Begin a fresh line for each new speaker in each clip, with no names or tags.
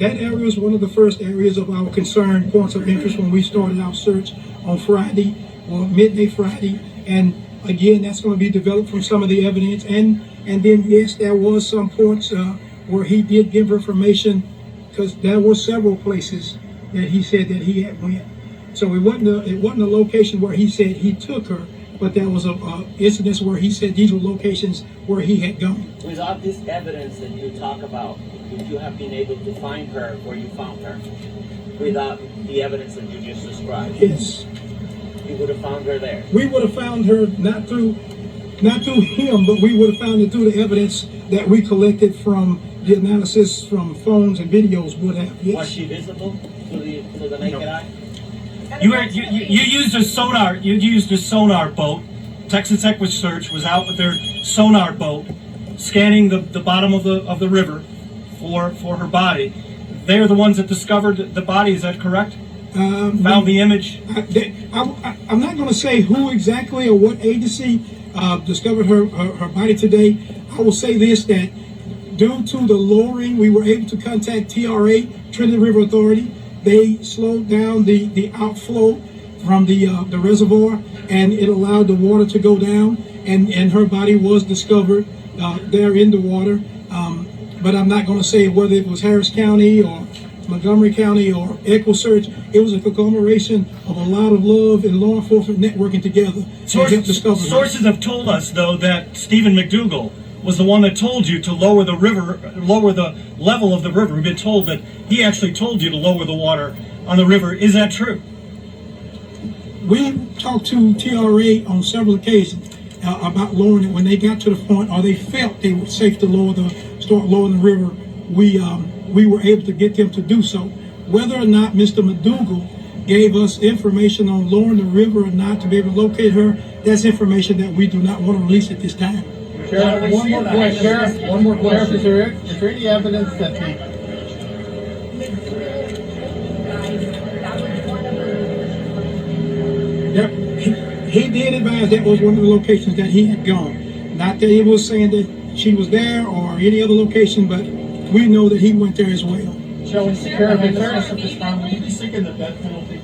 That area was one of the first areas of our concern, points of interest when we started our search on Friday, or midday Friday. And again, that's going to be developed from some of the evidence. And then, yes, there was some points where he did give information, because there were several places that he said that he had went. So it wasn't a location where he said he took her, but there was a incidents where he said these were locations where he had gone.
Without this evidence that you talk about, would you have been able to find her where you found her? Without the evidence that you just described?
Yes.
You would have found her there?
We would have found her not through him, but we would have found it through the evidence that we collected from the analysis from phones and videos would have. Yes.
Was she visible to the naked eye?
You used a sonar. You used a sonar boat. Texas EquiSearch was out with their sonar boat, scanning the bottom of the river for her body. They're the ones that discovered the body. Is that correct? Found the image.
I'm not going to say who exactly or what agency discovered her body today. I will say this, that due to the lowering, we were able to contact TRA, Trinity River Authority. They slowed down the outflow from the reservoir, and it allowed the water to go down, and her body was discovered there in the water. But I'm not going to say whether it was Harris County or Montgomery County or EquiSearch. It was a conglomeration of a lot of love and law enforcement networking together to help discover her.
Sources have told us, though, that Stephen McDougal was the one that told you to lower the level of the river. We've been told that he actually told you to lower the water on the river. Is that true?
We talked to TRA on several occasions about lowering it when they got to the point, or they felt they were safe to start lowering the river. We were able to get them to do so. Whether or not Mr. McDougal gave us information on lowering the river or not to be able to locate her, that's information that we do not want to release at this time.
Sheriff, one more question. Is there any evidence that
he did advise that was one of the locations that he had gone. Not that he was saying that she was there or any other location, but we know that he went there as well.
Sheriff, in fairness at this time, will you be seeking the death penalty?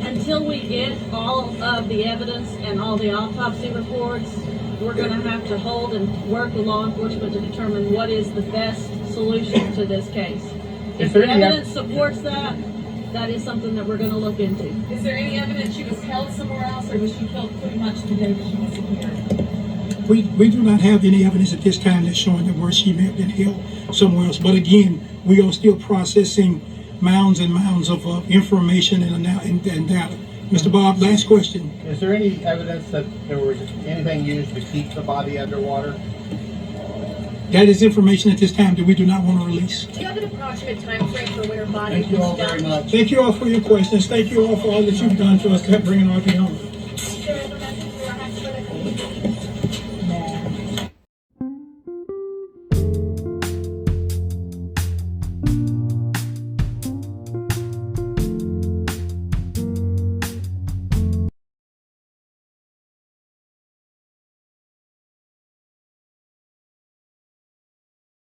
Until we get all of the evidence and all the autopsy reports, we're going to have to hold and work with law enforcement to determine what is the best solution to this case. If the evidence supports that, that is something that we're going to look into.
Is there any evidence she was held somewhere else, or was she killed pretty much the day that she disappeared?
We do not have any evidence at this time that's showing that where she may have been held somewhere else. But again, we are still processing mounds and mounds of information and data. Mr. Bob, last question.
Is there any evidence that there was anything used to keep the body underwater?
That is information at this time that we do not want to release.
Do you have an approximate time frame for when her body
Thank you all very much.
Thank you all for your questions. Thank you all for all that you've done for us to help bring an RV home.